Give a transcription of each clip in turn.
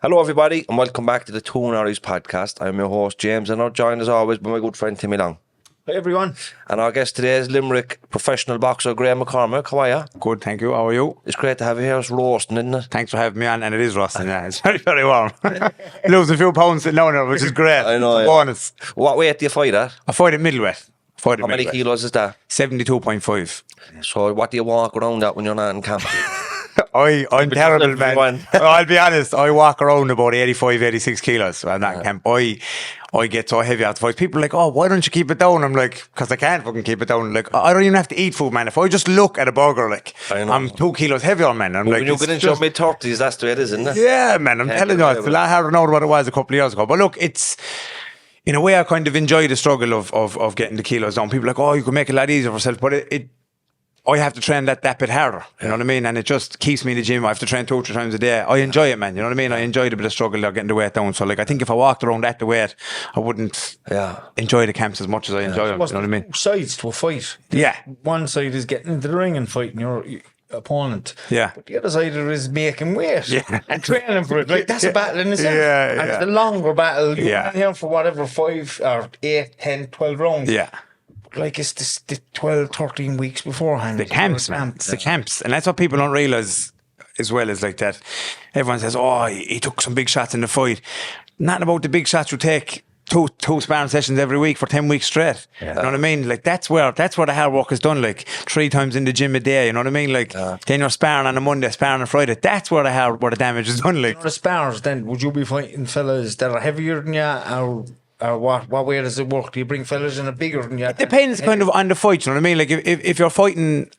Hello everybody and welcome back to the Two Norries podcast. I'm your host James and I'm joined as always by my good friend Timmy Long. Hey everyone. And our guest today is Limerick professional boxer Graham McCormack. How are you? Good, thank you. How are you? It's great to have you here. It's roasting, isn't it? Thanks for having me on, and it is roasting, yeah. It's very, very warm. Losing a few pounds sitting down there, which is great. I know. It's a bonus. What weight do you fight at? I fight at middleweight. How many kilos is that? 72.5. So what do you walk around at when you're not in camp? I'm terrible, man. I'll be honest, I walk around about 85, 86 kilos. I'm not in camp. I get so heavy after fights. People are like, oh, why don't you keep it down? I'm like, because I can't fucking keep it down. Like, I don't even have to eat food, man. If I just look at a burger, like, I'm 2 kilos heavier, man. I'm like, when you get into your mid-30s, that's the way it is, isn't it? Yeah, man. I'm telling you, it's a lot harder now than what it was a couple of years ago. But look, it's... In a way, I kind of enjoy the struggle of getting the kilos down. People are like, oh, you can make it a lot easier for yourself. But I have to train that bit harder. You know what I mean? And it just keeps me in the gym. I have to train 2 or 3 times a day. I enjoy it, man. You know what I mean? I enjoy the bit of struggle of getting the weight down. So, like, I think if I walked around at the weight, I wouldn't enjoy the camps as much as I enjoy them. You know what I mean? Two sides to a fight. Yeah. One side is getting into the ring and fighting your opponent. Yeah. But the other side is making weight. Yeah. And training for it. Like, that's a battle in itself. Yeah, and yeah. it's a longer battle. You're Yeah. in here for whatever 5 or 8, 10, 12 rounds. Yeah. Like, it's the 12, 13 weeks beforehand. The camps, man. It's the camps. And that's what people don't realise as well, is like that. Everyone says, oh, he took some big shots in the fight. Nothing about the big shots you take. Two sparring sessions every week for 10 weeks straight. Yeah. You know what I mean? Like, that's where the hard work is done. Like, 3 times in the gym a day. You know what I mean? Like, then you're sparring on a Monday, sparring on a Friday. That's where the damage is done. Like, the spars, then would you be fighting fellas that are heavier than you, or what way does it work? Do you bring fellas in a bigger than you? It depends kind of on the fight. You know what I mean? Like, if you're fighting,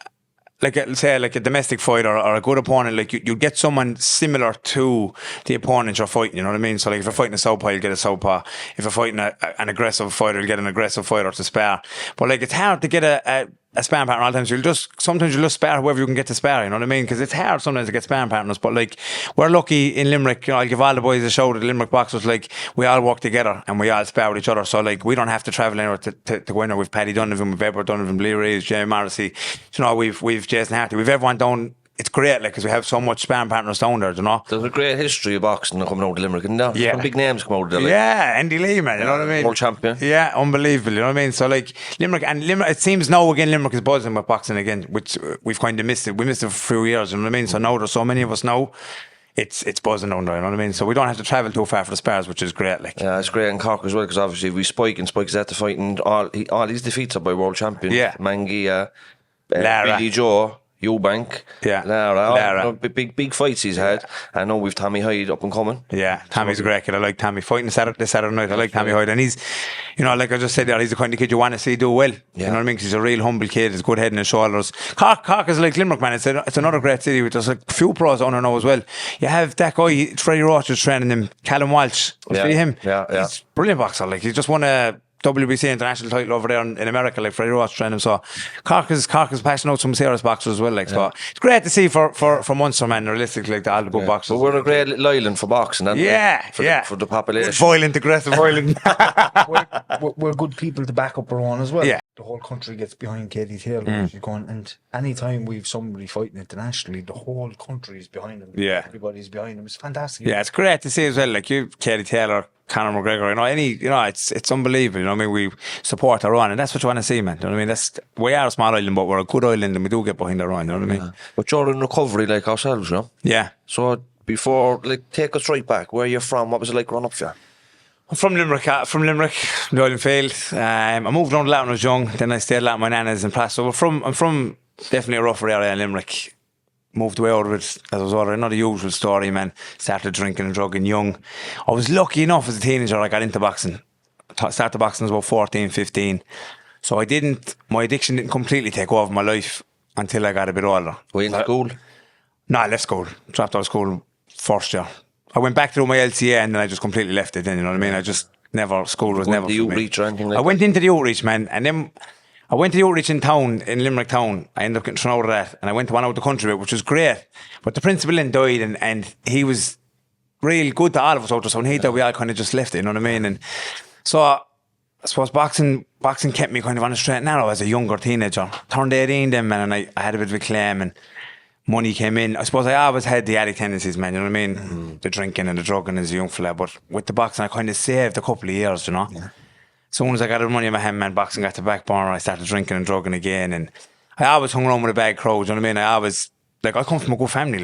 like, say, like a domestic fight or a good opponent, like, you get someone similar to the opponent you're fighting, you know what I mean? So, like, if you're fighting a southpaw, you'll get a southpaw. If you're fighting an aggressive fighter, you'll get an aggressive fighter to spar. But, like, it's hard to get a sparring partner all the time. So sometimes you'll just spar whoever you can get to spar, you know what I mean? Because it's hard sometimes to get sparring partners. But, like, we're lucky in Limerick. You know, I'll give all the boys a shout at the Limerick boxers. Like, we all work together and we all spar with each other. So, like, we don't have to travel anywhere to go in there. We've Paddy Donovan, we've Edward Donovan, Lee Reeves, Jamie Morrissey. You know, we've Jason Harty. We've everyone down. It's great, like, because we have so much sparring partners down there, you know. There's a great history of boxing coming out of Limerick, isn't there? Yeah. Some big names come out of there. Like, yeah, Andy Lee, man, you know what I mean? World champion. Yeah, unbelievable, you know what I mean? So, like, Limerick, it seems now again Limerick is buzzing with boxing again, which we've kind of missed it. We missed it for a few years, you know what I mean? So now there's so many of us now, it's buzzing down there, you know what I mean? So we don't have to travel too far for the spars, which is great, like. Yeah, it's great in Cork as well, because obviously we Spike's at the fight, and all his defeats are by world champion. Yeah. Mangy, Lara. Billy Joe, Eubank, Yeah. Lara. Big fights he's had. I know we've Tommy Hyde up and coming. Yeah, Tommy's a great kid. I like Tommy. Fighting this Saturday night, I like Tommy Hyde. And he's, you know, like I just said there, he's the kind of kid you want to see do well. Yeah. You know what I mean? Because he's a real humble kid. He's good head and his shoulders. Cork is like Limerick, man. It's another great city with there's a few pros on there now as well. You have that guy, Freddie Roach is training him, Callum Walsh. You see him? Yeah. He's a brilliant boxer. Like, he's just won a WBC international title over there in America, like Freddie Roach training him. So Cork is passing out some serious boxers as well, like. So it's great to see for Munster, man, realistically, like, all the good boxers. But we're a great little island for boxing, aren't we? For the population. Violent, aggressive, violent. we're good people to back up our own as well. Yeah. The whole country gets behind Katie Taylor. She's going, and anytime we've somebody fighting internationally, the whole country is behind them. Yeah. Everybody's behind them. It's fantastic. Yeah, it's great to see as well. Like, you, Katie Taylor, Conor McGregor, it's unbelievable. You know what I mean? We support our own, and that's what you want to see, man. You know what I mean? We are a small island, but we're a good island, and we do get behind our own. You know what I mean? But you're in recovery like ourselves, you know? Yeah. So before, like, take us right back. Where are you from? What was it like growing up for you? I'm from Limerick, the Island Field. I moved around a lot when I was young. Then I stayed a lot with my nanas in Plass. So I'm from definitely a rougher area in Limerick. Moved away out of it as I was older. Not a usual story, man. Started drinking and drugging young. I was lucky enough as a teenager, I got into boxing. Started boxing when I was about 14, 15. So my addiction didn't completely take over my life until I got a bit older. Were you in school? No, I left school. Dropped out of school first year. I went back to do my LCA and then I just completely left it then, you know what I mean? School was never for me. The outreach or anything like that? I went into the outreach, man, and then I went to the outreach in Limerick town. I ended up getting thrown out of that, and I went to one out of the country bit, which was great. But the principal then died, and he was real good to all of us out there, so when he died, we all kind of just left it, you know what I mean? And so I suppose boxing kept me kind of on the straight and narrow as a younger teenager. Turned 18 then, man, and I had a bit of a claim, and money came in. I suppose I always had the addict tendencies, man, you know what I mean? The drinking and the drugging as a young fella, but with the boxing I kind of saved a couple of years, you know? As soon as I got the money in my hand, man, boxing got the back burner, I started drinking and drugging again, and I always hung around with a bad crowd, you know what I mean? I come from a good family,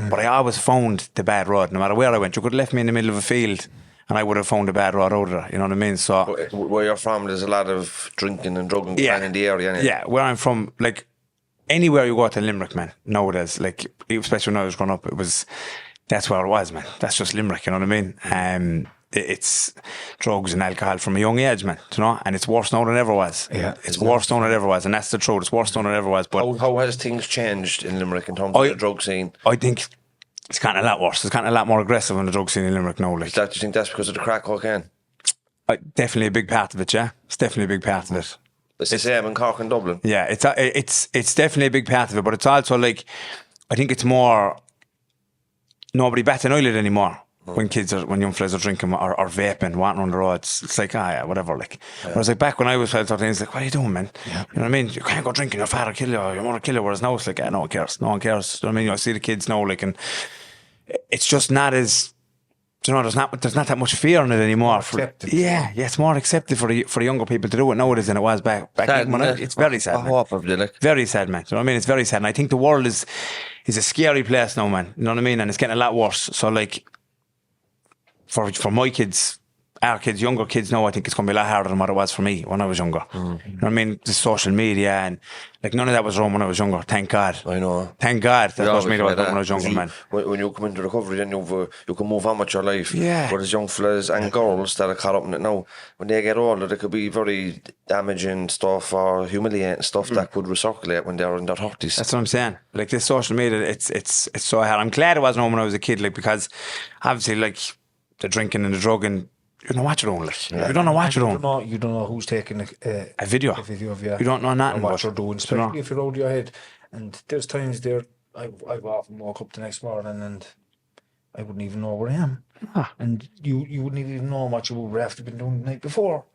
but I always found the bad road. No matter where I went, you could have left me in the middle of a field and I would have found the bad road out of there, you know what I mean? So where you're from, there's a lot of drinking and drugging going on in the area. Anyway. Yeah, where I'm from, like, anywhere you go to Limerick, man, nowadays, like, especially when I was growing up, that's where it was, man. That's just Limerick, you know what I mean? It's drugs and alcohol from a young age, man, you know, and it's worse now than it ever was. Yeah, it's worse now than it ever was, and that's the truth. It's worse now than it ever was. But how has things changed in Limerick in terms of the drug scene? I think it's kind of a lot worse. It's kind of a lot more aggressive in the drug scene in Limerick now. Like, do you think that's because of the crack cocaine? Definitely a big part of it. Yeah, it's definitely a big part of it. It's the same in Cork and Dublin. Yeah, it's definitely a big part of it, but it's also like, I think it's more nobody bats an eyelid anymore. When young fellas are drinking or vaping, walking on the roads, it's like, whatever. Like, whereas like back when I was 12, 13, it's like, what are you doing, man? Yeah. You know what I mean? You can't go drinking, your father kill you, or your mother kill you. Whereas now it's like, no one cares. No one cares. You know what I mean? I see the kids now, like, and it's just not as, you know, there's not that much fear in it anymore. Yeah, it's more accepted for the younger people to do it nowadays than it was back then. It's very sad. Very sad, man. You know what I mean? It's very sad. And I think the world is a scary place now, man. You know what I mean? And it's getting a lot worse. So like, for my kids, our kids, younger kids now, I think it's going to be a lot harder than what it was for me when I was younger. You know what I mean? The social media and like none of that was wrong when I was younger. Thank God. I know. Thank God that social media was wrong when I was younger, man. When you come into recovery, then you can move on with your life. Yeah. Whereas young fellas and girls that are caught up in it now, when they get older, there could be very damaging stuff or humiliating stuff that could recirculate when they're in their 30s. That's what I'm saying. Like this social media, it's so hard. I'm glad it wasn't when I was a kid, like, because obviously, like, the drinking and the drugging, you don't watch your own. Like, you don't know what you're doing. You don't know who's taking a video of you. You don't know nothing what you're doing, especially if you're out of your head. And there's times there, I've often woke up the next morning and I wouldn't even know where I am. And you wouldn't even know what you would have been doing the night before.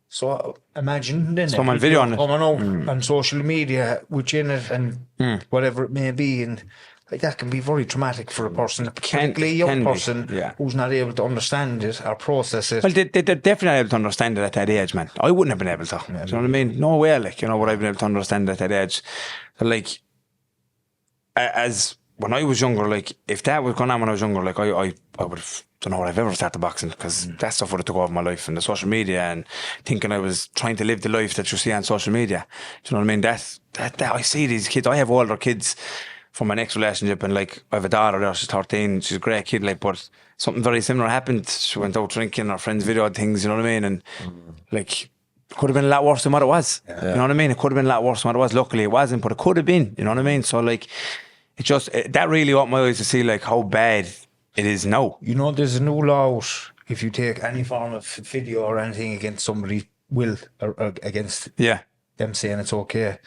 So imagine then someone video on it coming out on social media with you in it and whatever it may be, and like that can be very traumatic for a person, particularly a young person who's not able to understand it or process it. Well, they're definitely not able to understand it at that age, man. I wouldn't have been able to. Do you know what I mean? No way, like, you know, would I have been able to understand it at that age. So, like, as when I was younger, like, if that was going on when I was younger, like, I would have, don't know what I've ever started boxing, because that stuff would have took over my life, and the social media and thinking I was trying to live the life that you see on social media. Do you know what I mean? That I see these kids. I have older kids from my next relationship, and like, I have a daughter there, she's 13, she's a great kid, like, but something very similar happened. She went out drinking, her friends videoed things, you know what I mean? And like, it could have been a lot worse than what it was. You know what I mean? It could have been a lot worse than what it was. Luckily it wasn't, but it could have been, you know what I mean? So like, that really opened my eyes to see like how bad it is now. You know, there's a new law out, if you take any form of video or anything against somebody, or against them saying it's okay,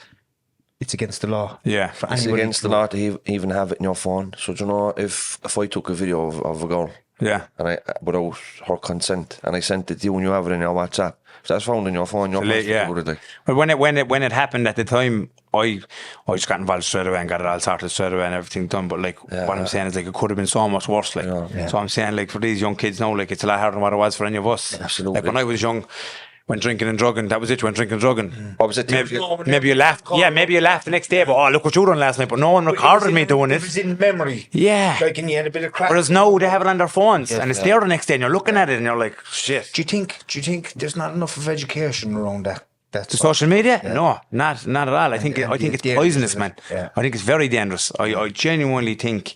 it's against the law. Yeah, it's against the law to even have it in your phone. So do you know, if I took a video of a girl, and without her consent, and I sent it to you and you have it in your WhatsApp, if that's found in your phone, you're like. But when it happened at the time, I just got involved straight away and got it all sorted straight away and everything done. But like, what I'm saying is, like, it could have been so much worse. Like, so I'm saying, like, for these young kids now, like, it's a lot harder than what it was for any of us. Absolutely. Like, when I was young, when drinking and drugging, that was it. When drinking and drugging, what was it? Maybe you laughed. Yeah, maybe you laughed the next day. But look what you done last night. But no one recorded me doing it. It was in memory. Yeah. Like, and you had a bit of crack. Whereas now they have it on their phones, and it's there the next day, and you're looking at it, and you're like, shit. Do you think there's not enough of education around that? The social media? Yeah. No, not at all. I think it's poisonous, man. Yeah. I think it's very dangerous. I genuinely think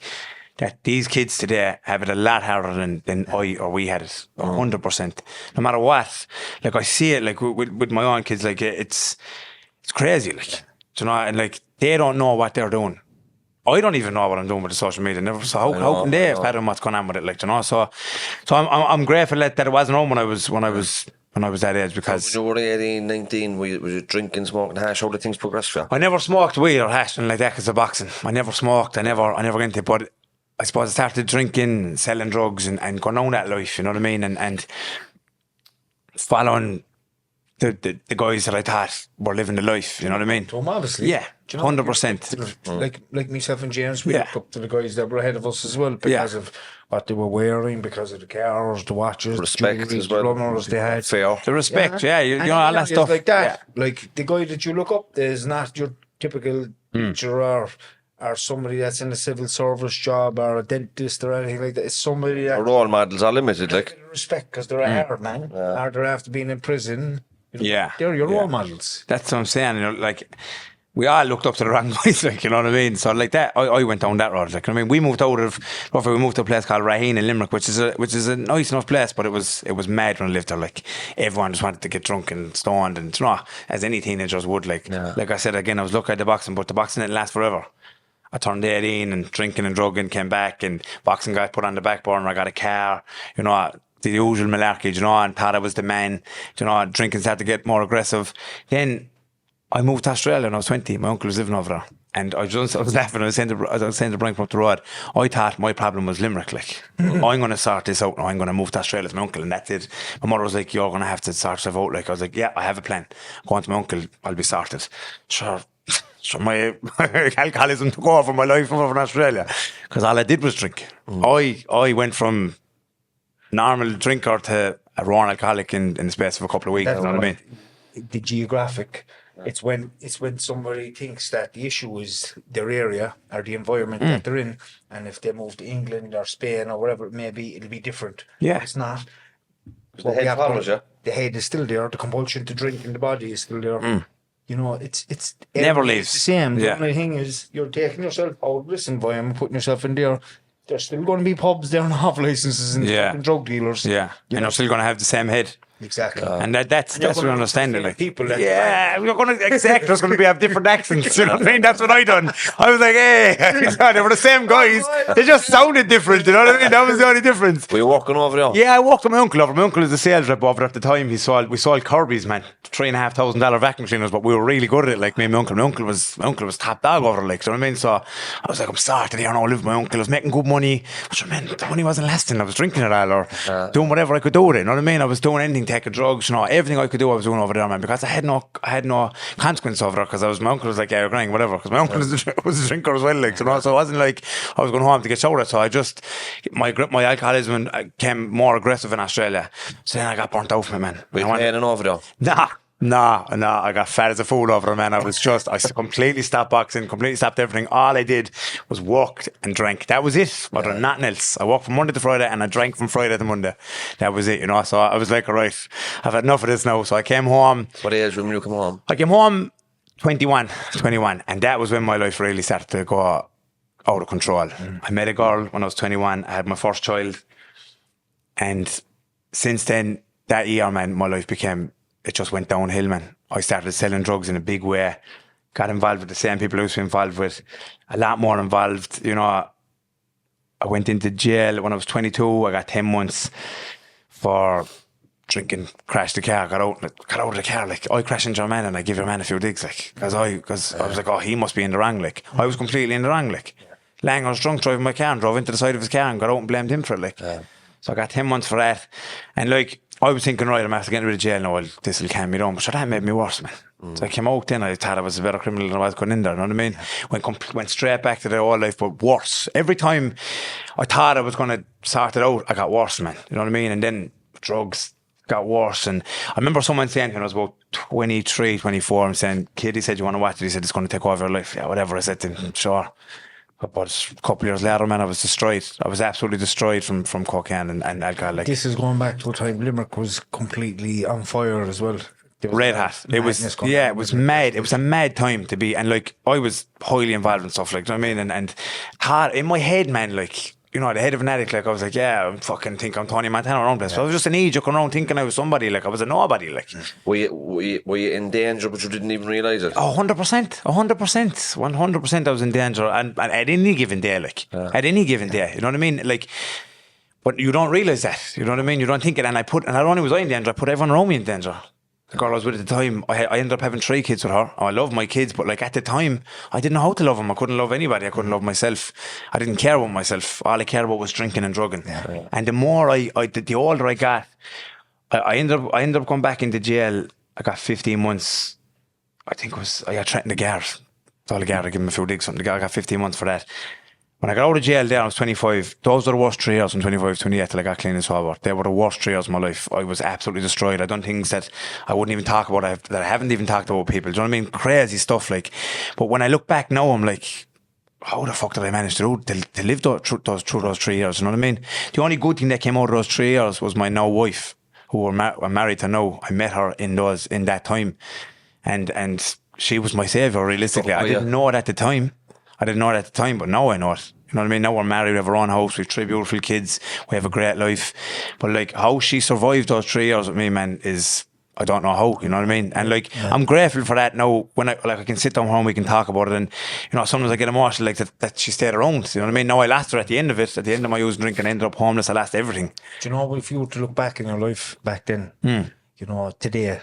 that these kids today have it a lot harder than we had it, 100%. No matter what, like, I see it, like, with my own kids, like, it's crazy, like, you know, and like, they don't know what they're doing. I don't even know what I'm doing with the social media. Never. So how can they fathom what's going on with it, like, you know? So I'm grateful that it wasn't on when I was that age, because when you were 18, 19, were you drinking, smoking hash? How did things progress for you? I never smoked weed or hash and like that because of boxing. I never smoked. I never got into it. But I suppose I started drinking, selling drugs, and going on that life. You know what I mean? And following the guys that I thought were living the life. You know what I mean? Obviously. Yeah. 100%. Like myself and James, we looked up to the guys that were ahead of us as well because of what they were wearing, because of the cars, the watches, respect the jewelry, as well. the runners they had. Fair. The respect, you know, all that stuff. Like that. Like the guy that you look up to is not your typical teacher or somebody that's in a civil service job or a dentist or anything like that. It's somebody that... Role models are limited, like. Respect, because they're a hard man. Or they're after being in prison. They're your role models. That's what I'm saying, you know, like... We all looked up to the wrong guys, like, you know what I mean? So like that, I went down that road. Like, I mean, we moved to a place called Raheen in Limerick, which is a nice enough place, but it was mad when I lived there. Like, everyone just wanted to get drunk and stoned, and you know, as any teenagers would. Like, like I said again, I was lucky at the boxing, but the boxing didn't last forever. I turned 18 and drinking and drugging, came back, and boxing got put on the back burner. I got a car, you know, the usual malarkey, you know, and thought I was the man. You know, drinking started to get more aggressive. Then I moved to Australia when I was 20. My uncle was living over there. And I was laughing. I was saying to Brian from up the road, I thought my problem was Limerick. Like, I'm going to sort this out now. I'm going to move to Australia with my uncle, and that's it. My mother was like, you're going to have to sort stuff out. Like, I was like, yeah, I have a plan. Going to my uncle, I'll be sorted. Sure, my alcoholism took over my life over in Australia. Because all I did was drink. I went from normal drinker to a raw alcoholic in the space of a couple of weeks. You know what I mean? The geographic... It's when somebody thinks that the issue is their area or the environment that they're in, and if they move to England or Spain or whatever it may be, it'll be different. Yeah, it's not. The head follows you. The head is still there. The compulsion to drink in the body is still there. You know, it's never leaves. The same. The only thing is you're taking yourself out of this environment, putting yourself in there. There's still going to be pubs there and half licenses and fucking drug dealers. Yeah, and you're still going to have the same head. Exactly. And that's what I understand. Like, people that we're going to there's going to have different accents. You know what I mean? That's what I done. I was like, hey, they were the same guys. They just sounded different. You know what I mean? That was the only difference. Were you walking over there? Yeah, I walked with my uncle over. My uncle is a sales rep over at the time. We sold Kirby's, man, $3,500 vacuum cleaners, but we were really good at it. Like me and my uncle. My uncle was top dog over. Like, you know what I mean? So I was like, I'm starting here now. I live with my uncle. I was making good money. But man, the money wasn't lasting. I was drinking it all or doing whatever I could do with it. You know what I mean? I was doing anything, taking drugs. You know, everything I could do, I was doing over there, man. Because I had no consequence over there. Because my uncle was like, yeah, you're crying, whatever. Because my uncle was a drinker as well. Like, you know, so it wasn't like I was going home to get showered. So I just my alcoholism became more aggressive in Australia. So then I got burnt out from it, man. Were you playing over there? Nah, I got fat as a fool over it, man. I completely stopped boxing, completely stopped everything. All I did was walked and drank. That was it. Other than nothing else. I walked from Monday to Friday and I drank from Friday to Monday. That was it, you know. So I was like, all right, I've had enough of this now. So I came home. What age when you come home? I came home 21. And that was when my life really started to go out of control. I met a girl when I was 21. I had my first child. And since then, that year, man, my life it just went downhill, man. I started selling drugs in a big way. Got involved with the same people I was involved with. A lot more involved. You know, I went into jail when I was 22. I got 10 months for drinking, crashed the car, got out of the car. Like, I crashed into your man and I give your man a few digs. Like, because I was like, oh, he must be in the wrong. Like, I was completely in the wrong. Like, Lang, I was drunk driving my car and drove into the side of his car and got out and blamed him for it. Like, so I got 10 months for that. And like, I was thinking, right, I'm after getting rid of jail now, this will calm me down. But sure, that made me worse, man. So I came out then, I thought I was a better criminal than I was going in there, you know what I mean? Went straight back to the old life, but worse. Every time I thought I was going to sort it out, I got worse, man. You know what I mean? And then drugs got worse. And I remember someone saying when I was about 23, 24, I'm saying, kid, he said, you want to watch it? He said, it's going to take over your life. Yeah, whatever. I said to him, sure. But a couple of years later, man, I was destroyed. I was absolutely destroyed from cocaine and alcohol. Like, this is going back to a time Limerick was completely on fire as well. Red hot. It was mad. It was a mad time to be, and like I was highly involved in stuff, like, you know what I mean, and hard in my head, man, like, you know, the head of an addict, like, I was like, yeah, I fucking think I'm Tony Montana around this. So I was just an idiot going around thinking I was somebody, like I was a nobody, like. Were you in danger, but you didn't even realise it? 100%, I was in danger, and at any given day, like, at any given day, you know what I mean, like. But you don't realise that, you know what I mean. You don't think it, and not only was I in danger, I put everyone around me in danger. The girl I was with at the time, I ended up having 3 kids with her. I love my kids, but like at the time, I didn't know how to love them. I couldn't love anybody. I couldn't love myself. I didn't care about myself. All I cared about was drinking and drugging. Yeah. And the more the older I got, I ended up going back into jail. I got 15 months. I think I got threatened to guard. So the guard, I give him a few digs, something. The guy got 15 months for that. When I got out of jail there, I was 25. Those were the worst 3 years from 25 to 28 till I got clean and sober. They were the worst 3 years of my life. I was absolutely destroyed. I done things that I wouldn't even talk about, that I haven't even talked about with people. Do you know what I mean? Crazy stuff, like. But when I look back now, I'm like, how the fuck did I manage to live through those 3 years? You know what I mean? The only good thing that came out of those 3 years was my now wife, who I'm married to now. I met her in that time, and she was my saviour. Realistically, I didn't know it at the time. But now I know it. You know what I mean? Now we're married, we have our own house, we have 3 beautiful kids, we have a great life. But like, how she survived those 3 years with me, man, is, I don't know how, you know what I mean? And like, I'm grateful for that now. When I can sit down home, we can talk about it. And, you know, sometimes I get emotional, like that she stayed around, you know what I mean? Now I lost her at the end of it. At the end of my using drinking, I ended up homeless. I lost everything. Do you know, if you were to look back in your life back then, you know, today,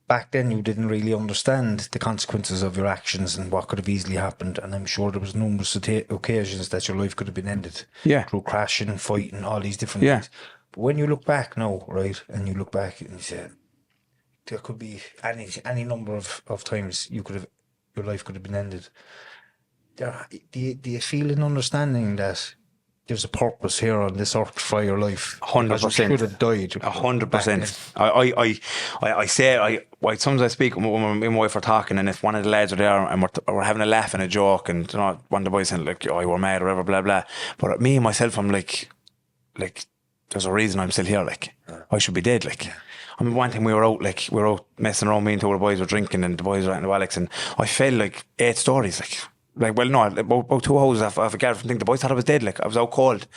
back then you didn't really understand the consequences of your actions and what could have easily happened. And I'm sure there was numerous occasions that your life could have been ended. Yeah. Through crashing, fighting, all these different things. But when you look back now, right, and you look back and you say, there could be any number of times your life could have been ended. Do you feel an understanding that there's a purpose here on this earth for your life? 100%. Should have died. 100%. I say, sometimes I speak when my wife are talking, and if one of the lads are there and we're having a laugh and a joke, and you know, one of the boys saying like, "Oh, you were mad," or whatever, blah blah. But me myself, I'm like, there's a reason I'm still here. Like, I should be dead. Like. I mean, one thing we were out messing around, me and 2 other boys were drinking, and the boys were out in the Alex, and I felt like 8 stories, like well, no, about 2 hours off a guard from thing. The boys thought I was dead, like I was out cold,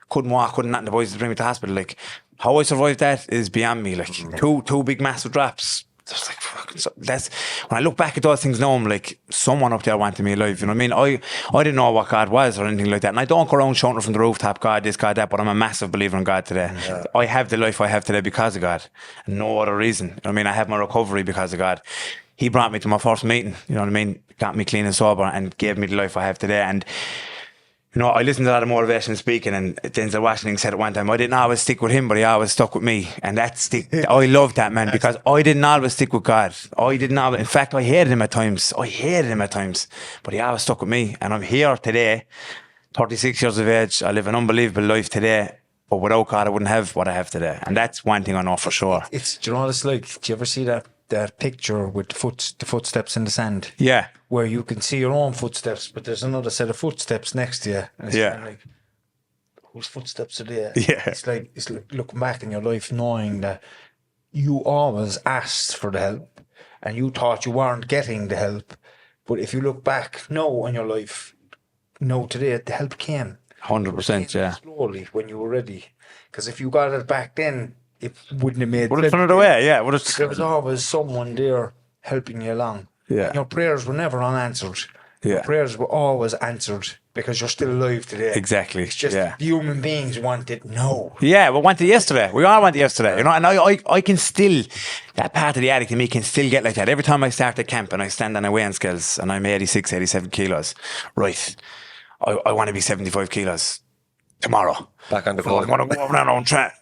couldn't walk, couldn't nothing. The boys bring me to hospital. Like, how I survived that is beyond me. Like, two big massive drops. Just like, fucking, so that's when I look back at those things now, I'm like, someone up there wanted me alive. You know what I mean? I didn't know what God was or anything like that, and I don't go around shouting from the rooftop, God this, God that. But I'm a massive believer in God today. Yeah. I have the life I have today because of God, and no other reason. You know what I mean? I have my recovery because of God. He brought me to my first meeting. You know what I mean? Got me clean and sober, and gave me the life I have today. And you know, I listened to a lot of motivational speaking, and Denzel Washington said at one time, I didn't always stick with him, but he always stuck with me. And I love that, man, because I didn't always stick with God. In fact, I hated him at times, but he always stuck with me. And I'm here today, 36 years of age. I live an unbelievable life today, but without God, I wouldn't have what I have today. And that's one thing I know for sure. Do you know what it's like? Do you ever see that picture with the footsteps in the sand? Yeah. Where you can see your own footsteps, but there's another set of footsteps next to you. And it's kind of like, whose footsteps are there? Yeah. It's like looking back in your life, knowing that you always asked for the help and you thought you weren't getting the help. But if you look back now in your life, today, the help came. 100%, yeah. Slowly when you were ready. Because if you got it back then, it wouldn't have made sense. Would have thrown it away, yeah. There was always someone there helping you along. Yeah. And your prayers were never unanswered. Yeah. Your prayers were always answered because you're still alive today. Exactly. It's just human beings want it now. Yeah, we wanted yesterday. We all want it yesterday. You know, and I can still, that part of the addict in me can still get like that. Every time I start at camp and I stand on a weighing scales and I'm 86, 87 kilos, right, I want to be 75 kilos tomorrow. Back on the court. I want to go over and on track.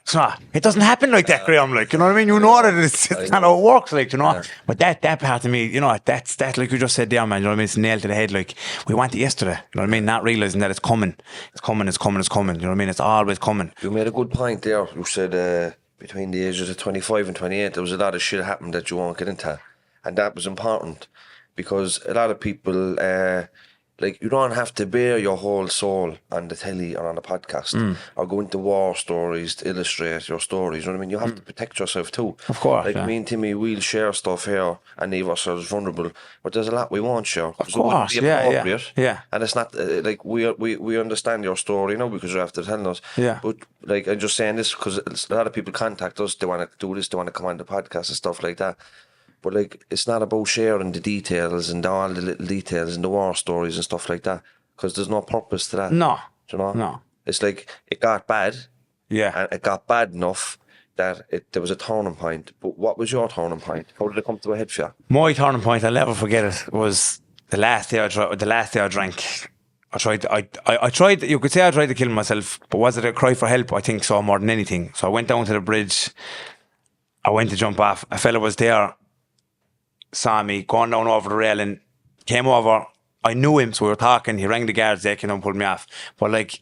It doesn't happen like that, Graham. Like, you know what I mean? You know that it's not how it works, like, you know. Yeah. But that part of me, you know, that's like you just said there, man. You know what I mean? It's nailed to the head. Like, we want it yesterday. You know what I mean? Not realizing that it's coming. It's coming. You know what I mean? It's always coming. You made a good point there. You said between the ages of 25 and 28, there was a lot of shit happened that you won't get into, and that was important because a lot of people. Like, you don't have to bare your whole soul on the telly or on a podcast or go into war stories to illustrate your stories. You know what I mean? You have to protect yourself too. Of course. Like, me and Timmy, we'll share stuff here and leave ourselves vulnerable, but there's a lot we won't share. Of course, yeah. And it's not like we understand your story, you know, because you're after telling us. Yeah. But like, I'm just saying this because a lot of people contact us. They want to do this. They want to come on the podcast and stuff like that. But like, it's not about sharing the details and all the little details and the war stories and stuff like that, because there's no purpose to that. No. Do you know? No. It's like, it got bad. Yeah. And it got bad enough that there was a turning point. But what was your turning point? How did it come to a head for you? My turning point, I'll never forget it, was the last day I drank. I tried, you could say I tried to kill myself, but was it a cry for help? I think so, more than anything. So I went down to the bridge. I went to jump off. A fella was there, saw me going down over the railing, came over. I knew him, so we were talking. He rang the guards, they came and pulled me off. But like,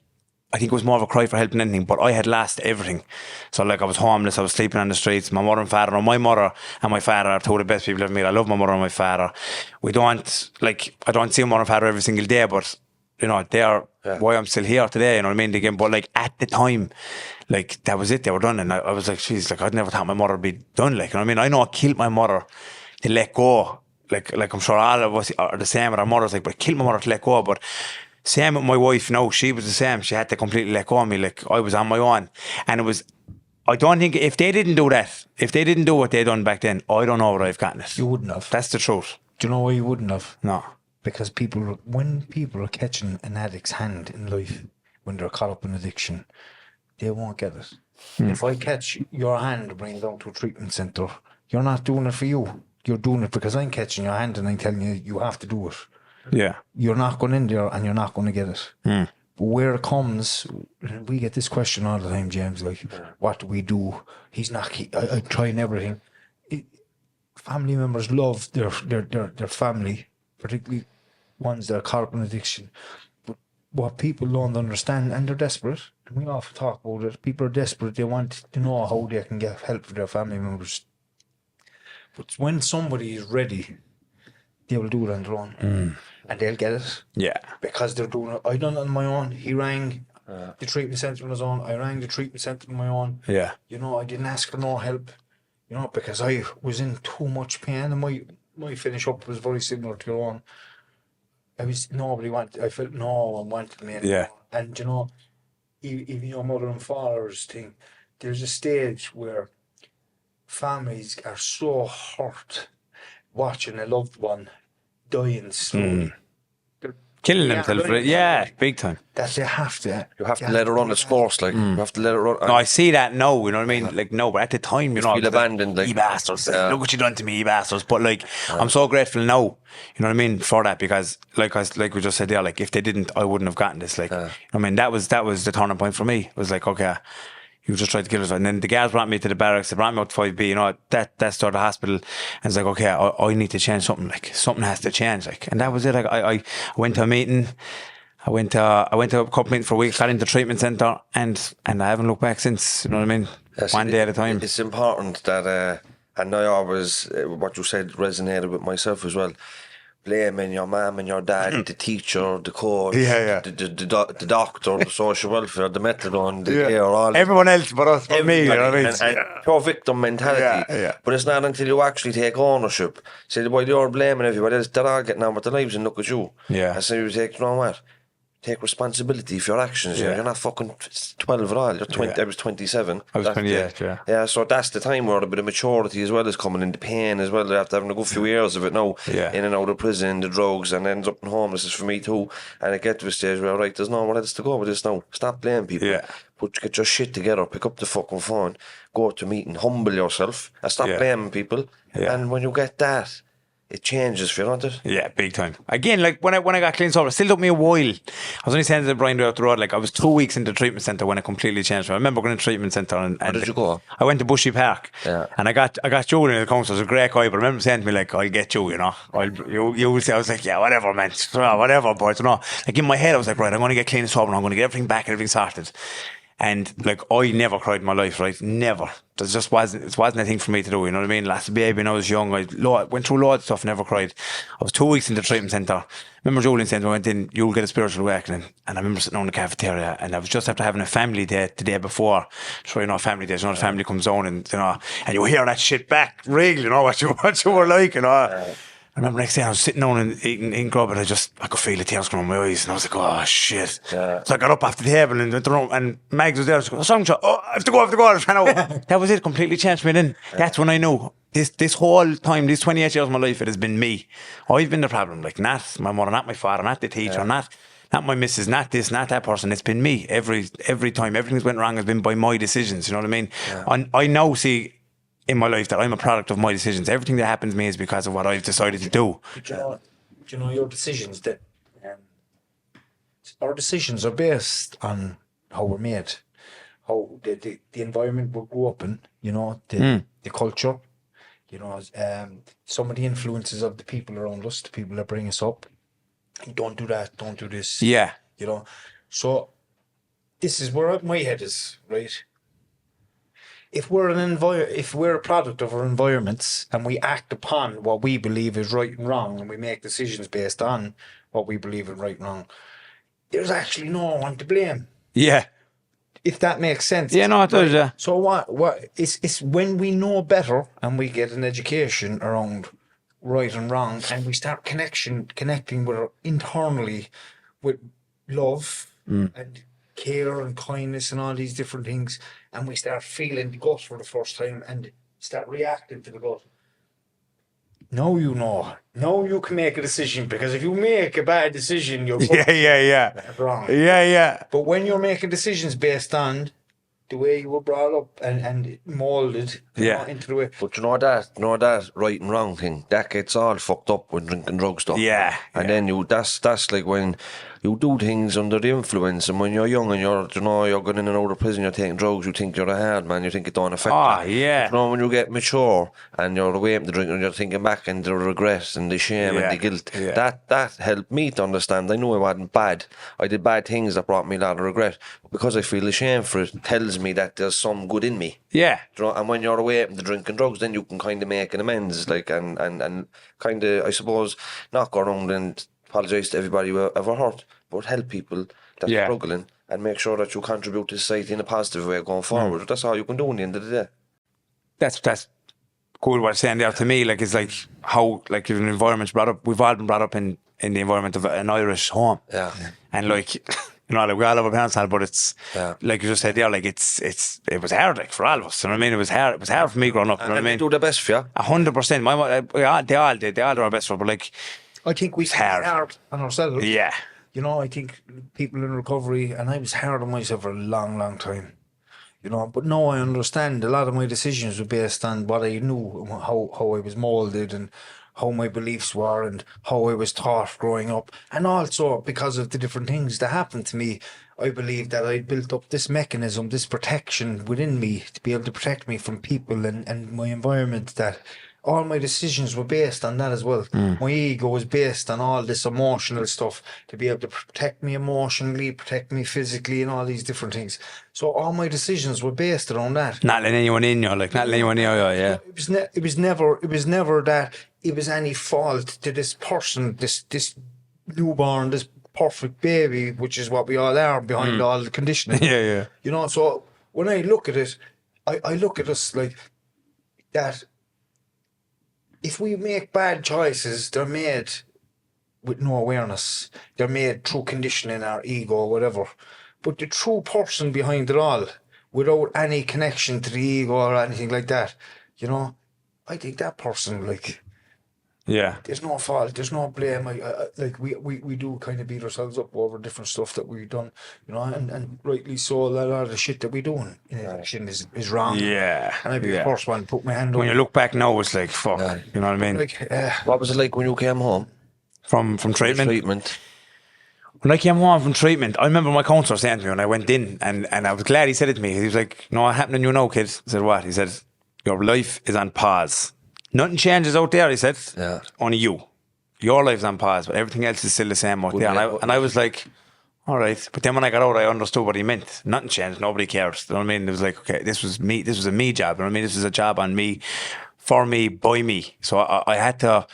I think it was more of a cry for help than anything, but I had lost everything. So like, I was homeless, I was sleeping on the streets. My mother and father, or my mother and my father are two of the best people I've met. I love my mother and my father. I don't see my mother and father every single day, but you know, they are why I'm still here today, you know what I mean? Again, but like at the time, like that was it, they were done. And I was like, geez, like I'd never thought my mother would be done, like, you know what I mean? I know I killed my mother to let go. Like I'm sure all of us are the same with our mothers, like, but I killed my mother to let go. But same with my wife, no, she was the same. She had to completely let go of me. Like I was on my own. And it was, I don't think, if they didn't do that, if they didn't do what they done back then, I don't know what I've gotten it. You wouldn't have. That's the truth. Do you know why you wouldn't have? No. Because when people are catching an addict's hand in life, when they're caught up in addiction, they won't get it. If I catch your hand and bring you down to a treatment centre, you're not doing it for you. You're doing it because I'm catching your hand and I'm telling you, you have to do it. Yeah. You're not going in there and you're not going to get it. But where it comes, we get this question all the time, James, like, what do we do? I'm trying everything. Family members love their family, particularly ones that are caught up in addiction. But what people don't understand, and they're desperate, and we often talk about it, people are desperate, they want to know how they can get help for their family members. But when somebody is ready, they will do it on their own. And they'll get it. Yeah. Because they're doing it. I done it on my own. He rang the treatment centre on his own. I rang the treatment centre on my own. Yeah. You know, I didn't ask for no help. You know, because I was in too much pain, and my finish up was very similar to your own. I felt no one wanted me anymore. Yeah. And you know, even your mother and father's thing, there's a stage where families are so hurt watching a loved one dying slowly. Killing themselves, big time. That they have to. You have to let it run its course, like, you have to let it run. No, I see that now, you know what I mean? Like, no, but at the time, you know, feel abandoned, like, you bastards, look what you done to me, you bastards. But like, I'm so grateful now, you know what I mean, for that, because like we just said there, like, if they didn't, I wouldn't have gotten this. Like, I mean, that was the turning point for me. It was like, okay, you just tried to kill us. And then the guys brought me to the barracks, they brought me up to 5B, you know, that's sort of hospital. And it's like, okay, I need to change something. Like, something has to change. Like, and that was it. Like, I went to a meeting. I went to a couple meetings for a week, got into the treatment centre, and I haven't looked back since, you know what I mean? One day at a time. It's important that, and I always, what you said resonated with myself as well. Blaming your mum and your dad, the teacher, the coach, the doctor, the social welfare, the methadone, the care, all everyone else but us, but me, you know what I mean? And pure victim mentality. But it's not until you actually take ownership. Say, boy, you're blaming everybody else, they're all getting on with their lives and look at you. And so you take, you know what? Take responsibility for your actions. You're not fucking 12 at all. You're 20. I was 27. I was 28. Yeah. So that's the time where a bit of maturity as well is coming in, the pain as well. After having a good few years of it now, in and out of prison, the drugs, and ends up in homelessness for me too. And I get to a stage where, right, there's nowhere else to go with this now. Stop blaming people. Get your shit together. Pick up the fucking phone. Go to a meeting. Humble yourself. And stop blaming people. And when you get that, it changes for you, don't it? Yeah, big time. Again, like when I got clean sober, it still took me a while. I was only saying to Brian out the road, like I was 2 weeks into the treatment centre when it completely changed. I remember going to the treatment centre and where did you go? I went to Bushy Park. And I got Julian in the council. It was a great guy, but I remember saying to me, like, I'll get you, you know. You will say, I was like, yeah, whatever, man. Whatever, boys, you know. Like in my head, I was like, right, I'm going to get clean and sober and I'm going to get everything back, everything sorted. And like, I never cried in my life, right? Never. It wasn't a thing for me to do, you know what I mean? Last baby when I was young, I went through loads of stuff, never cried. I was 2 weeks in the treatment centre. Remember Julian saying, I went in, you'll get a spiritual awakening. And I remember sitting on the cafeteria and I was just after having a family day the day before. So, you know, family days, you know, the family comes on and, you know, and you hear that shit back, really, you know, what you were like, you know. I remember next day I was sitting down and eating grub and I could feel the tears coming out of my eyes and I was like, oh shit. So I got up off the table and went to the room and Mags was there. I was like, what's wrong with you? Oh, I have to go. I ran out. That was it, completely changed me then. That's when I knew this whole time, these 28 years of my life, it has been me. I've been the problem, like not my mother, not my father, not the teacher, not my missus, not this, not that person. It's been me every time. Everything's went wrong has been by my decisions, you know what I mean? And I now see in my life that I'm a product of my decisions. Everything that happens to me is because of what I've decided to do. Do you know your decisions that our decisions are based on how we're made, how the environment we grew up in, you know, the culture, You know, some of the influences of the people around us, the people that bring us up. Don't do that. Don't do this. Yeah. You know, so this is where my head is, right? If we're if we're a product of our environments and we act upon what we believe is right and wrong, and we make decisions based on what we believe is right and wrong, there's actually no one to blame. Yeah. If that makes sense. Yeah, no, it does, yeah. So what it's when we know better and we get an education around right and wrong, and we start connecting with internally with love and care and kindness and all these different things, and we start feeling the gut for the first time and start reacting to the gut. Now you know. Now you can make a decision, because if you make a bad decision, you're wrong. Yeah. But when you're making decisions based on the way you were brought up and molded into the way. But you know that right and wrong thing, that gets all fucked up when drinking drugs stuff. Yeah. And then that's like when you do things under the influence, and when you're young and you're going in and out of prison, you're taking drugs, you think you're a hard man, you think it don't affect you. Yeah. But you know, when you get mature and you're away from the drink and you're thinking back and the regret and the shame and the guilt, that helped me to understand. I knew I wasn't bad. I did bad things that brought me a lot of regret. But because I feel ashamed for it, tells me that there's some good in me. Yeah. You know, and when you're away from the drinking drugs, then you can kind of make an amends, like, and kind of, I suppose, not go around and apologise to everybody you ever hurt, but help people that are struggling and make sure that you contribute to society in a positive way going forward. That's all you can do in the end of the day. That's cool what you're saying there. To me, like, it's like how, like, if an environment's brought up, we've all been brought up in the environment of an Irish home. Yeah. And like, you know, like, we all have our parents, but it's like you just said there, like, it was hard, like, for all of us. You know what I mean? It was hard for me growing up. You know what I mean? Do the best for you. 100%. My mom, they all did our best for it, but like, I think we hard on ourselves. Yeah. You know, I think people in recovery, and I was hard on myself for a long, long time. You know, but now I understand a lot of my decisions were based on what I knew, how I was moulded and how my beliefs were and how I was taught growing up. And also because of the different things that happened to me, I believe that I built up this mechanism, this protection within me to be able to protect me from people and my environment, that all my decisions were based on that as well. My ego was based on all this emotional stuff to be able to protect me emotionally, protect me physically, and all these different things. So all my decisions were based around that. Not letting anyone in, you know, like, not letting anyone in, yeah. It was never that it was any fault to this person, this newborn, this perfect baby, which is what we all are behind all the conditioning. Yeah. You know, so when I look at it, I look at us like that. If we make bad choices, they're made with no awareness. They're made through conditioning, our ego, or whatever. But the true person behind it all, without any connection to the ego or anything like that, you know, I think that person, like, there's no fault, there's no blame. Like, we do kind of beat ourselves up over different stuff that we've done, you know, and rightly so. A lot of the shit that we do in action is wrong. Yeah. And I'd be the first one to put my hand on. When you look back now, it's like, fuck, you know what I mean? Like, what was it like when you came home? From treatment? When I came home from treatment, I remember my counsellor saying to me when I went in, and I was glad he said it to me. He was like, "No, what happened to you now, kid?" I said, "What?" He said, "Your life is on pause. Nothing changes out there," he said. Yeah. "Only you. Your life's on pause, but everything else is still the same out there." And I was like, all right. But then when I got out, I understood what he meant. Nothing changed. Nobody cares. You know what I mean? It was like, okay, this was me. This was a me job. You know what I mean? This was a job on me, for me, by me. So I had to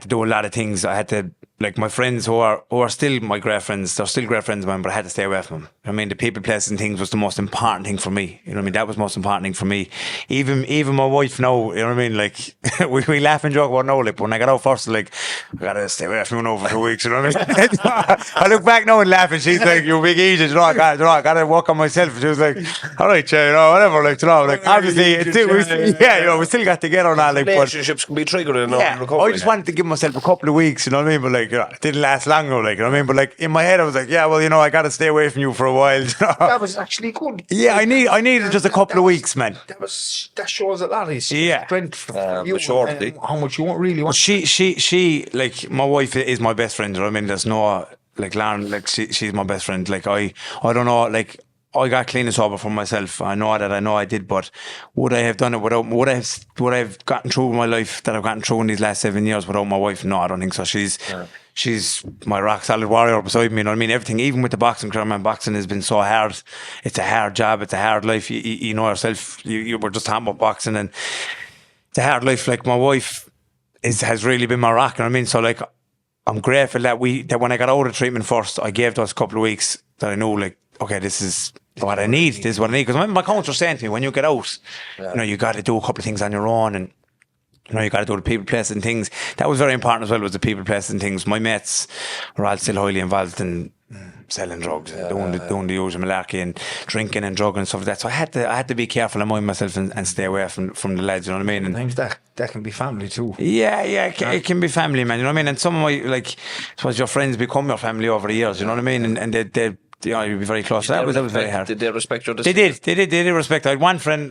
do a lot of things. I had to, like, my friends who are still my great friends, they're still great friends of mine, but I had to stay away from them. I mean, the people, places and things was the most important thing for me. You know what I mean? That was the most important thing for me. Even my wife now, you know what I mean? Like, we laugh and joke about now, like, but when I got out first, like, I gotta stay away from you now for 2 weeks, you know what I mean? I look back now and laugh, and she's like, "You big idiot, you know, I gotta work on myself." And she was like, "All right, you know, whatever, like, you know, like, obviously, we still got together and all, like, relationships can be triggered. I just wanted to give myself a couple of weeks, you know what I mean? But, like, you know, it didn't last long, though, like, you know what I mean? But, like, in my head, I was like, yeah, well, you know, I gotta stay away from you for a while. You know? that was actually good. Yeah, I needed just a couple of weeks, man. That shows a lot of strength for you, and how much you won't really want. She, like, my wife is my best friend. You know what I mean? There's no, like, Lauren, like, she's my best friend. Like, I don't know, like, I got clean and sober for myself. I know I did, but would I have done it without? Would I have gotten through my life that I've gotten through in these last 7 years without my wife? No, I don't think so. She's my rock solid warrior beside me. You know what I mean? Everything, even with the boxing career, man, boxing has been so hard. It's a hard job. It's a hard life. You know yourself. You were just talking about boxing, and it's a hard life. Like, my wife has really been my rock. You know what I mean? So, like, I'm grateful that when I got out of treatment first, I gave those couple of weeks that I knew, like, okay, this is what I need. This is what I need. Because my coach was saying to me, when you get out, you know, you got to do a couple of things on your own, and you know, you got to do the people, places and things. That was very important as well, was the people, places and things. My mates were all still highly involved in selling drugs, and doing the usual malarkey and drinking and drugging and stuff like that. So I had to be careful and mind myself and stay away from the lads, you know what I mean? And Sometimes that can be family too. yeah, it can be family, man, you know what I mean? And some of my, like, I suppose your friends become your family over the years, you know what I mean? And they you know, you'd be very close. That was very hard. Did they respect your They decision? did respect. I had one friend,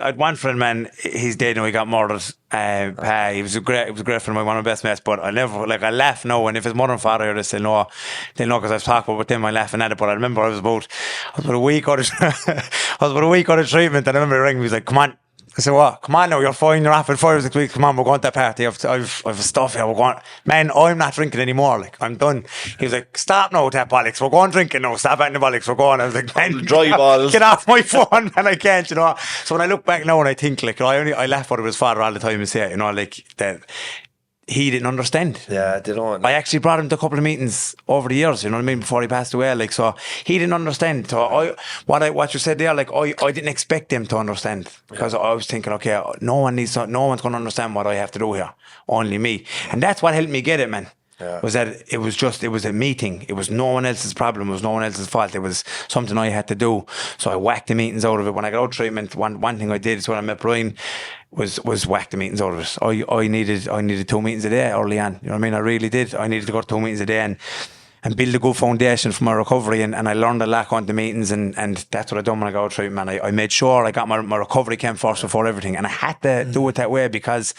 man. He's dead now. He got murdered. He was a great friend of mine, one of my best mates. But I laugh now. And if his mother and father hear this, they'll know because I've talked about them. I'm laughing at it. But I remember I was about a week out of treatment, and I remember he rang me. He was like, "Come on." I said, "What? Come on now, you're fine, you're off at 5 6 weeks. Come on, we're going to that party. I've stuff here. We're going, man, I'm not drinking anymore. Like, I'm done." He was like, "Stop now with that bollocks. We're going drinking now. Stop at the bollocks. We're going." I was like, "Man, Dry balls. get off my phone," and I can't, you know. So when I look back now and I think, like, I laugh out of his father all the time and say, you know, like, that he didn't understand. Yeah, they don't. I actually brought him to a couple of meetings over the years, you know what I mean, before he passed away. Like, so he didn't understand. So what you said there, like, I didn't expect him to understand, because I was thinking, okay, no one's going to understand what I have to do here, only me. And that's what helped me get it, man. Yeah. Was that it was a meeting. It was no one else's problem. It was no one else's fault. It was something I had to do. So I whacked the meetings out of it. When I got out of treatment, one thing I did is when I met Brian was whack the meetings out of it. I needed 2 meetings a day early on. You know what I mean? I really did. I needed to go to 2 meetings a day and build a good foundation for my recovery, and I learned a lot on the meetings, and that's what I done when I got out of treatment. I made sure I got my recovery camp first before everything, and I had to do it that way, because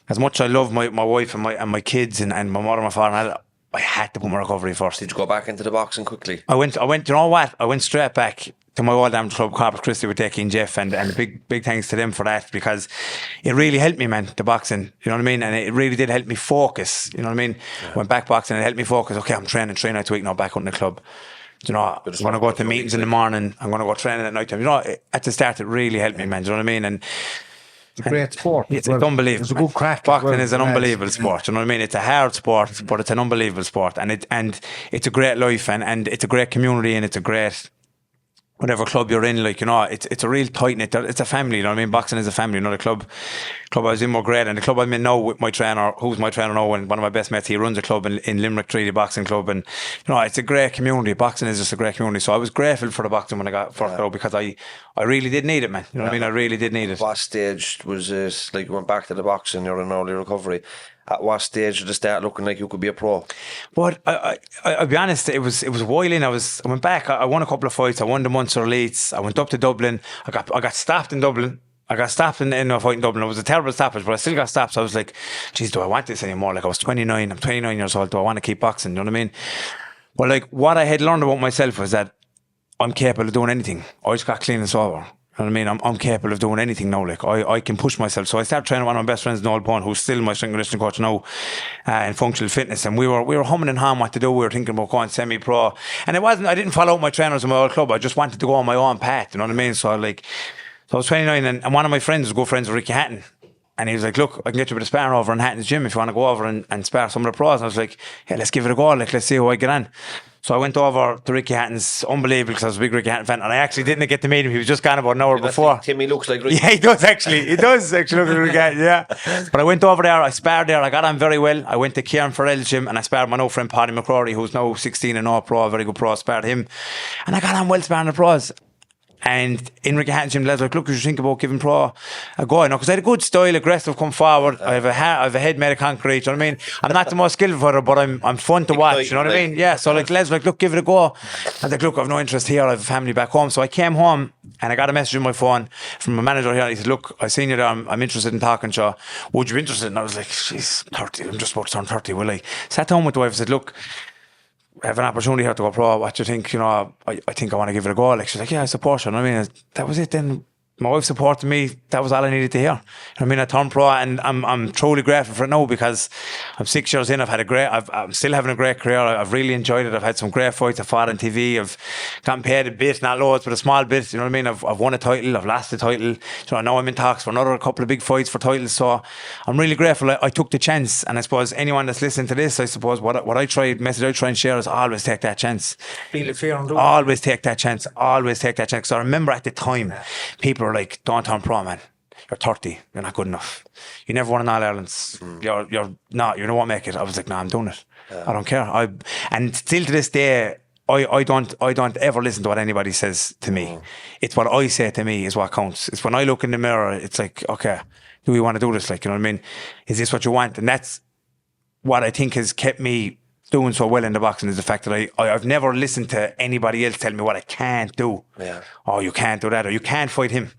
as much as I love my wife and my kids and my mother and my father, I had to put my recovery first. Did you go back into the boxing quickly? I went. You know what? I went straight back to my old amateur club, Corpus Christi, with Dickie and Jeff, and big thanks to them for that, because it really helped me, man, the boxing. You know what I mean? And it really did help me focus. You know what I mean? Yeah. Went back boxing and it helped me focus. Okay, I'm training 3 nights a week now, back out in the club. You know, I'm going to go to meetings in the morning. I'm going to go training at night time. You know, at the start, it really helped me, man. Do you know what I mean? And it's a great sport. It's unbelievable. It's a good crack. Boxing is an unbelievable sport. You know what I mean? It's a hard sport, but it's an unbelievable sport, and it's a great life, and it's a great community, and it's a great, whatever club you're in, like, you know, it's a real tight knit. It's a family. You know what I mean? Boxing is a family. You know, the club I was in were great, and the club I'm in now with my trainer, who's my trainer now, and one of my best mates, he runs a club in Limerick Tree, the boxing club, and you know, it's a great community. Boxing is just a great community. So I was grateful for the boxing when I got first out, because I really did need it, man. You know what I mean? I really did need it. What stage was this? Like, you went back to the boxing, you're in early recovery. At what stage did it start looking like you could be a pro? But I'll be honest, it was a while in. I went back. I won a couple of fights. I won the Munster Elites. I went up to Dublin. I got stopped in Dublin. I got stopped in a fight in Dublin. It was a terrible stoppage, but I still got stopped. So I was like, geez, do I want this anymore? Like, I was 29. I'm 29 years old. Do I want to keep boxing? You know what I mean? But like, what I had learned about myself was that I'm capable of doing anything. I just got clean and sober. You know what I mean? I'm capable of doing anything now. Like, I can push myself. So I started training one of my best friends, Noel Bond, who's still my strength and conditioning coach now, in functional fitness. And we were humming and hawing what to do. We were thinking about going semi-pro. And I didn't follow up my trainers in my old club. I just wanted to go on my own path. You know what I mean? So I was 29, and one of my friends was good friends with Ricky Hatton. And he was like, look, I can get you a bit of sparring over in Hatton's gym if you want to go over and spar some of the pros. And I was like, yeah, let's give it a go. Like, let's see how I get on. So I went over to Ricky Hatton's, unbelievable, because I was a big Ricky Hatton fan, and I actually didn't get to meet him. He was just gone about an hour before. Timmy looks like Ricky. Yeah, he does actually. He does actually look like Ricky Hatton, yeah. But I went over there, I sparred there, I got on very well. I went to Kieran Farrell's gym and I sparred my old friend Paddy McCrory, who's now 16 and all pro, a very good pro. I sparred him. And I got on well sparring the pros. And in Ricky Hatton's gym, Les like, look, you should think about giving pro a go, you know, because I had a good style, aggressive, come forward. I have a head made of concrete, you know what I mean? I'm not the most skillful fighter, but I'm fun to watch, you know what I mean? Yeah, so like Les like, look, give it a go. I was like, look, I've no interest here, I have a family back home. So I came home and I got a message on my phone from my manager here. He said, look, I seen you there, I'm interested in talking to you. Would you be interested? And I was like, jeez, 30, I'm just about to turn 30, will I? Sat down with the wife and said, look, have an opportunity here to go pro. What do you think? You know, I think I want to give it a go. Like, she's like, yeah, I support you. And I mean, that was it then. My wife supported me. That was all I needed to hear. I mean, I turned pro, and I'm truly grateful for it now, because I'm 6 years in. I'm still having a great career. I've really enjoyed it. I've had some great fights. I've fought on TV. I've gotten paid a bit, not loads, but a small bit. You know what I mean? I've won a title. I've lost a title. So now I'm in talks for another couple of big fights for titles. So I'm really grateful. I took the chance, and I suppose anyone that's listening to this, I suppose what I try and share is always take that chance. Feel it fair and do it. Always take that chance. Always take that chance. Because I remember at the time, people were like, don't turn pro, man. You're 30. You're not good enough. You never won an All Ireland's. You're not. You won't make it. I was like, no, I'm doing it. I don't care. And still to this day, I don't ever listen to what anybody says to me. It's what I say to me is what counts. It's when I look in the mirror, it's like, okay, do we want to do this? Like, you know what I mean? Is this what you want? And that's what I think has kept me doing so well in the boxing, is the fact that I've never listened to anybody else tell me what I can't do. Yeah. Oh, you can't do that, or you can't fight him.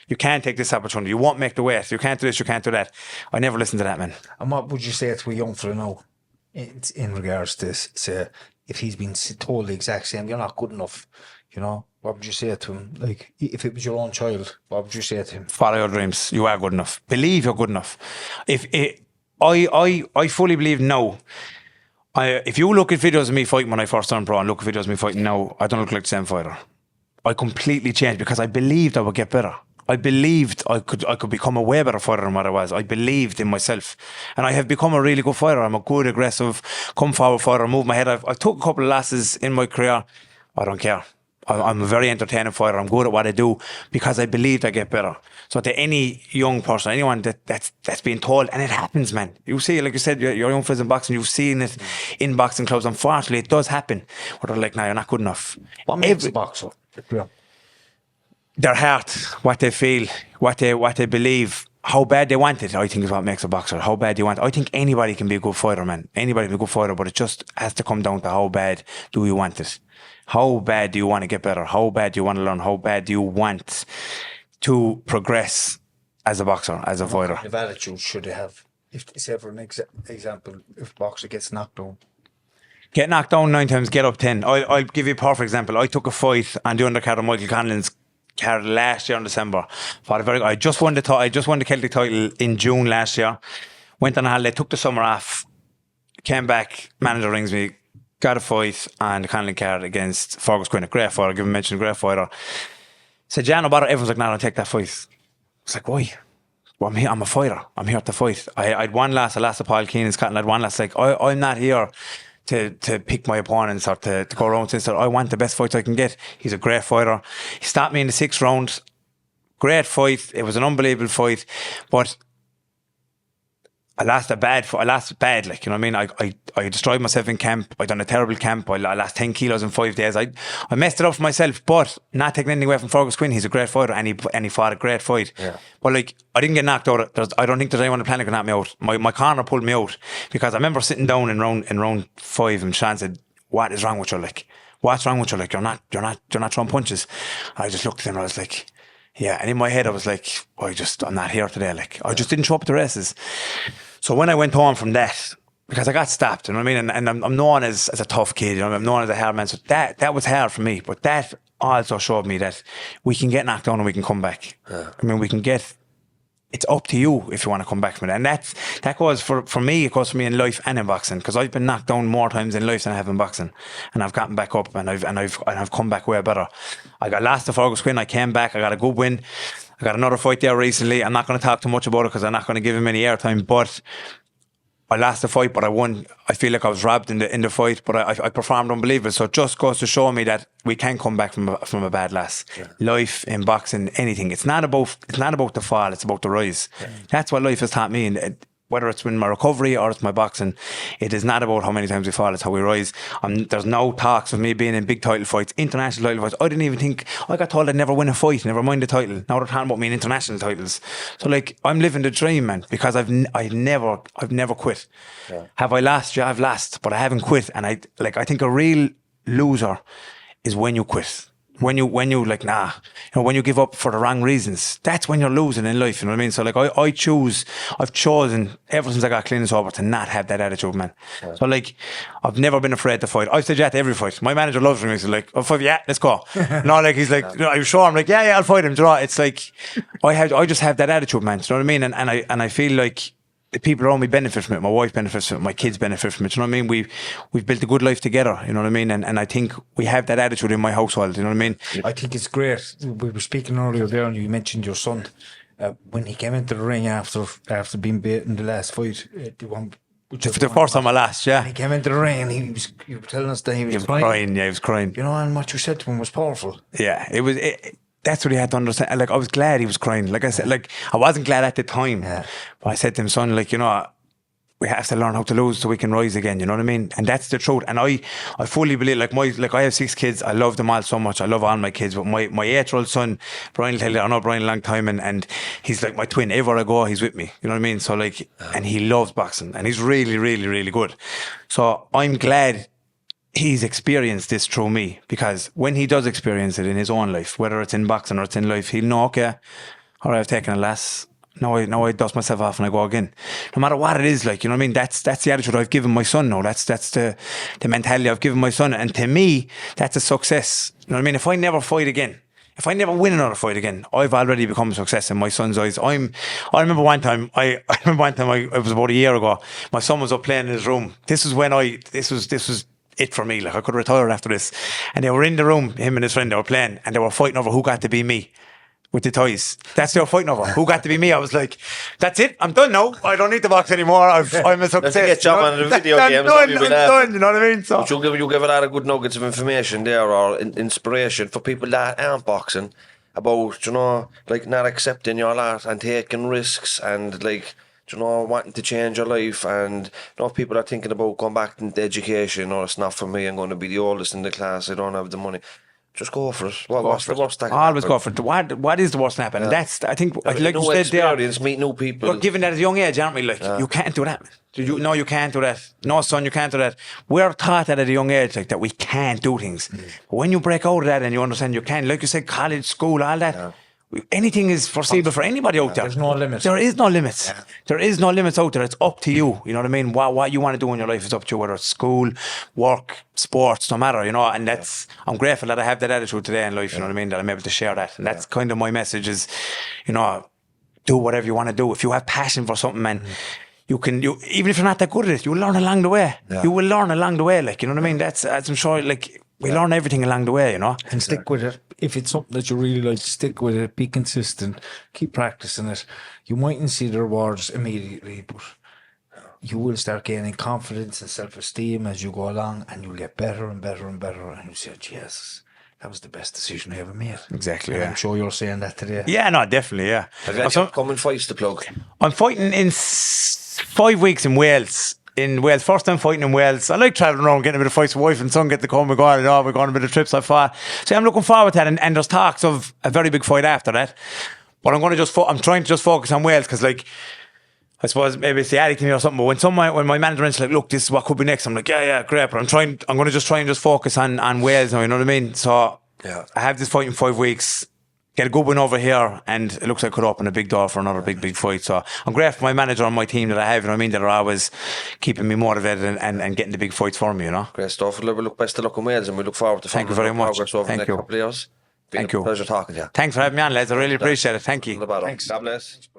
You can't take this opportunity. You won't make the weight. You can't do this. You can't do that. I never listened to that, man. And what would you say to a young fella now in regards to, say, if he's been told the exact same, you're not good enough, you know, what would you say to him? Like, if it was your own child, what would you say to him? Follow your dreams. You are good enough. Believe you're good enough. I fully believe now. If you look at videos of me fighting when I first turned pro and look at videos of me fighting now, I don't look like the same fighter. I completely changed because I believed I would get better. I believed I could become a way better fighter than what I was. I believed in myself, and I have become a really good fighter. I'm a good, aggressive, come forward fighter, move my head. I've took a couple of losses in my career. I don't care. I'm a very entertaining fighter. I'm good at what I do because I believed I get better. So to any young person, anyone that's being told, and it happens, man. You see, like you said, your young friends in boxing, you've seen it in boxing clubs. Unfortunately, it does happen. Where they're like, "No, you're not good enough." What makes a boxer? Yeah. Their heart, what they feel, what they believe, how bad they want it, I think is what makes a boxer. How bad they want it. I think anybody can be a good fighter, man. Anybody can be a good fighter, but it just has to come down to how bad do you want it. How bad do you want to get better? How bad do you want to learn? How bad do you want to progress as a boxer, as a fighter? What kind of attitude should they have? If say for an example, if a boxer gets knocked down. Get knocked down 9 times, get up 10. I'll give you a perfect example. I took a fight on the undercard of Michael Conlon's card last year in December. I just won the Celtic title in June last year. Went on a holiday, took the summer off, came back, manager rings me, got a fight on the Conlon card against Fergus Quinn, a great fighter, give him a mention, great fighter. Said, "Jan, no bother." Everyone's like, "No, don't take that fight." It's like, why? Well, I'm a fighter. I'm here to fight. I'd one last. I lost to Paul Keenan's Scotland. I'd one last. Like, I'm not here to pick my opponents or to go around since I want the best fights I can get. He's a great fighter. He stopped me in the 6th round. Great fight. It was an unbelievable fight. But I lost bad, like, you know what I mean? I destroyed myself in camp. I done a terrible camp. I lost 10 kilos in 5 days. I messed it up for myself, but not taking anything away from Fergus Quinn. He's a great fighter and he fought a great fight. Yeah. But like, I didn't get knocked out. I don't think there's anyone on the planet who can knock me out. My corner pulled me out because I remember sitting down in round 5 and Sean said, "What is wrong with you? Like, what's wrong with you? Like, you're not throwing punches." I just looked at him and I was like, yeah. And in my head I was like, I'm not here today. Like, I just didn't show up at the races. So when I went home from that, because I got stopped, you know what I mean? And I'm known as a tough kid, you know, I'm known as a hard man. So that was hard for me. But that also showed me that we can get knocked down and we can come back. Yeah. I mean, it's up to you if you want to come back from it. And that goes for me, it goes for me in life and in boxing, because I've been knocked down more times in life than I have in boxing. And I've gotten back up and I've come back way better. I got last to Fergus Quinn, I came back, I got a good win. I got another fight there recently. I'm not going to talk too much about it because I'm not going to give him any airtime, but I lost the fight, but I won. I feel like I was robbed in the fight, but I performed unbelievable. So it just goes to show me that we can come back from a bad loss. Yeah. Life, in boxing, anything. It's not about the fall, it's about the rise. Yeah. That's what life has taught me. And whether it's been my recovery or it's my boxing, it is not about how many times we fall, it's how we rise. There's no talks of me being in big title fights, international title fights. I didn't even think, I got told I'd never win a fight, never mind the title. Now they're talking about me in international titles. So like, I'm living the dream, man, because I've never quit. Yeah. Have I lost? Yeah, I've lost, but I haven't quit. And I think a real loser is when you quit. When you like, nah, when you give up for the wrong reasons, that's when you're losing in life, you know what I mean? So like I've chosen ever since I got clean and sober to not have that attitude, man. Yeah. So like, I've never been afraid to fight. I've said yeah to every fight. My manager loves me. He's like, oh, yeah, let's go. No, like, he's like, are you sure? I'm like, yeah, I'll fight him. Do you know? It's like, I just have that attitude, man. Do you know what I mean? And I feel like the people around me benefit from it. My wife benefits from it. My kids benefit from it. Do you know what I mean? We've built a good life together. You know what I mean? And I think we have that attitude in my household. You know what I mean? I think it's great. We were speaking earlier there, and you mentioned your son when he came into the ring after being beaten the last fight. The first time I lost, yeah. He came into the ring and you were telling us that he was crying. Yeah, he was crying. You know, and what you said to him was powerful. Yeah, it was. That's what he had to understand. Like, I was glad he was crying. Like I said, like, I wasn't glad at the time. Yeah. But I said to him, son, like, you know, we have to learn how to lose so we can rise again. You know what I mean? And that's the truth. And I fully believe, like I have 6 kids. I love them all so much. I love all my kids. But my 8-year-old son, Brian, will tell you, I know Brian a long time, and he's like my twin. Everywhere I go, he's with me. You know what I mean? So like, and he loves boxing, and he's really, really, really good. So I'm glad he's experienced this through me, because when he does experience it in his own life, whether it's in boxing or it's in life, he'll know, okay, all right, I've taken a loss. Now I dust myself off and I go again. No matter what it is, like, you know what I mean? That's the attitude I've given my son now. That's the mentality I've given my son. And to me, that's a success. You know what I mean? If I never fight again, if I never win another fight again, I've already become a success in my son's eyes. I remember one time, it was about a year ago, my son was up playing in his room. This was it for me. Like, I could retire after this. And they were in the room, him and his friend, they were playing, and they were fighting over who got to be me with the toys. That's they were fighting over. Who got to be me? I was like, that's it. I'm done now. I don't need to box anymore. I'm a success. Get job on the video games. I'm done. You know what I mean? So you'll give a lot of good nuggets of information there, or inspiration for people that aren't boxing about, you know, like, not accepting your lot and taking risks, and like, you know, wanting to change your life. And, you know, if people are thinking about going back into education, or it's not for me, I'm going to be the oldest in the class, I don't have the money. Just go for it. What's the worst that can always happen? Go for it. What is the worst that happen? And that's, I think, like you said there, meet new people. We're given that at a young age, aren't we? Like, you can't do that. No, you can't do that. No, son, you can't do that. We're taught that at a young age, like, that we can't do things. But when you break out of that and you understand you can, like you said, college, school, all that, anything is foreseeable for anybody out there. There's no limits. There is no limits. Yeah. There is no limits out there. It's up to you. You know what I mean? What you want to do in your life is up to you, whether it's school, work, sports, no matter, you know. And that's, I'm grateful that I have that attitude today in life, you know what I mean? That I'm able to share that. And that's kind of my message is, you know, do whatever you want to do. If you have passion for something, man, you even if you're not that good at it, you'll learn along the way. Yeah. You will learn along the way, like, you know what I mean? That's, as I'm sure, like, we learn everything along the way, you know. And stick with it. If it's something that you really like, stick with it. Be consistent. Keep practicing it. You mightn't see the rewards immediately, but you will start gaining confidence and self-esteem as you go along, and you'll get better and better and better. And you'll say, Jesus, that was the best decision I ever made. Exactly. And yeah. I'm sure you're saying that today. Yeah, no, definitely, yeah. Coming fights to plug. I'm fighting in 5 weeks in Wales. First time fighting in Wales. I like travelling around, getting a bit of fights with wife and son, get to come and go, we're going on a bit of trips I fought. So I'm looking forward to that, and there's talks of a very big fight after that. But I'm trying to just focus on Wales, because, like, I suppose maybe it's the addict in me or something, but when my manager is like, look, this is what could be next, I'm like, yeah, great, but I'm going to just try and just focus on Wales now, you know what I mean? So I have this fight in 5 weeks, get a good win over here, and it looks like it could open a big door for another big fight. So I'm grateful for my manager and my team that I have, you know what I mean, that are always keeping me motivated and getting the big fights for me, you know. Great stuff. We look best of luck in Wales, and we look forward to Thank you very much. Progress over the next couple of years. Been a pleasure talking to you. Thanks for having me on, lads. I really appreciate it. Thank you. Thanks. God bless.